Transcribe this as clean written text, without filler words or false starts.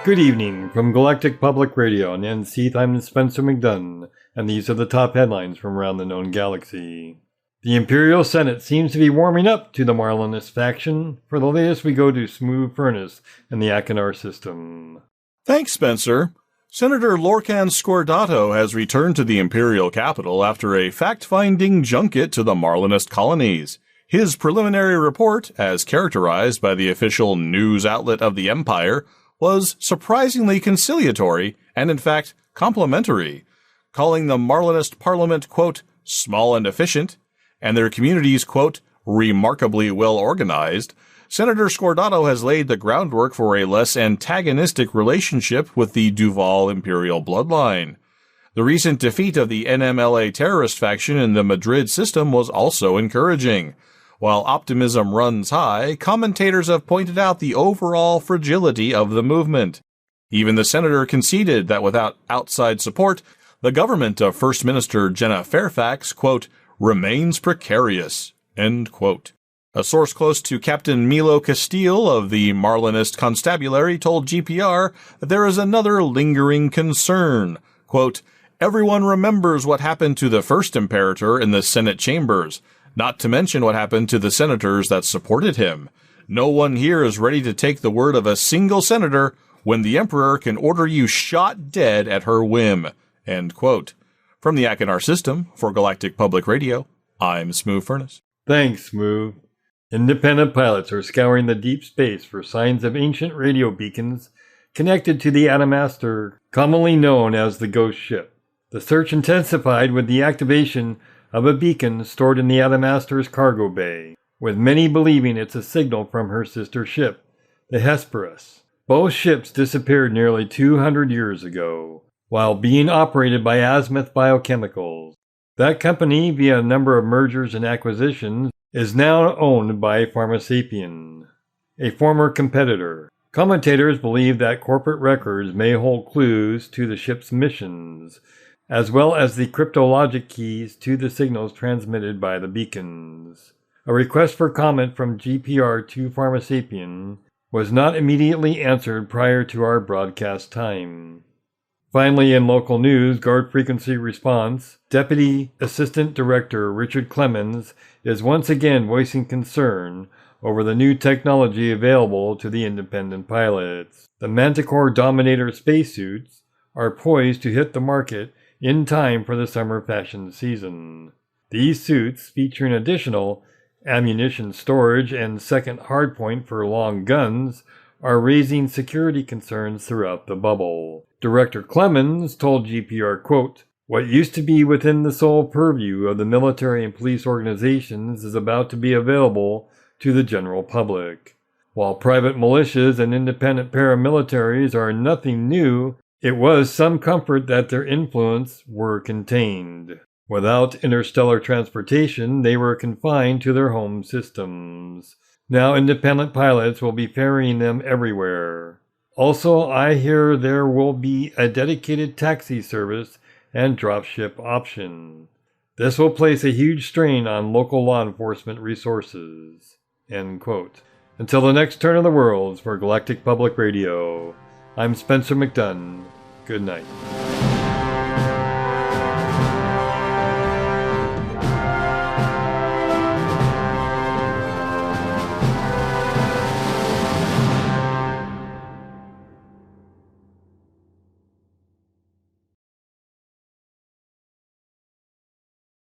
Good evening from Galactic Public Radio on Andceeth. I'm Spencer McDunn, and these are the top headlines from around the known galaxy. The Imperial Senate seems to be warming up to the Marlinist faction. For the latest, we go to Smooth Furnace in the Achenar system. Thanks, Spencer. Senator Lorcan Scordato has returned to the Imperial capital after a fact-finding junket to the Marlinist colonies. His preliminary report, as characterized by the official news outlet of the Empire, was surprisingly conciliatory and, in fact, complimentary, calling the Marlinist parliament, quote, small and efficient, and their communities, quote, remarkably well organized. Senator Scordato has laid the groundwork for a less antagonistic relationship with the Duval imperial bloodline. The recent defeat of the NMLA terrorist faction in the Madrid system was also encouraging. While optimism runs high, commentators have pointed out the overall fragility of the movement. Even the senator conceded that without outside support, the government of First Minister Jenna Fairfax, quote, remains precarious, end quote. A source close to Captain Milo Castile of the Marlinist Constabulary told GPR that there is another lingering concern. Quote, everyone remembers what happened to the first Imperator in the Senate chambers, not to mention what happened to the senators that supported him. No one here is ready to take the word of a single senator when the Emperor can order you shot dead at her whim, end quote. From the Achenar system, for Galactic Public Radio, I'm Smooth Furnace. Thanks, Smooth. Independent pilots are scouring the deep space for signs of ancient radio beacons connected to the Adamastor, commonly known as the Ghost Ship. The search intensified with the activation of a beacon stored in the Adamastor's cargo bay, with many believing it's a signal from her sister ship, the Hesperus. Both ships disappeared nearly 200 years ago, while being operated by Andceeth Biochemicals. That company, via a number of mergers and acquisitions, is now owned by Pharmasapien, a former competitor. Commentators believe that corporate records may hold clues to the ship's missions, as well as the cryptologic keys to the signals transmitted by the beacons. A request for comment from GPR to Pharmasapien was not immediately answered prior to our broadcast time. Finally, in local news, Guard Frequency Response, Deputy Assistant Director Richard Clemens is once again voicing concern over the new technology available to the independent pilots. The Manticore Dominator spacesuits are poised to hit the market in time for the summer fashion season. These suits, featuring additional ammunition storage and second hardpoint for long guns, are raising security concerns throughout the bubble. Director Clemens told GPR, quote, what used to be within the sole purview of the military and police organizations is about to be available to the general public. While private militias and independent paramilitaries are nothing new, it was some comfort that their influence were contained. Without interstellar transportation, they were confined to their home systems. Now independent pilots will be ferrying them everywhere. Also, I hear there will be a dedicated taxi service and dropship option. This will place a huge strain on local law enforcement resources. End quote. Until the next turn of the worlds for Galactic Public Radio, I'm Spencer McDunn. Good night.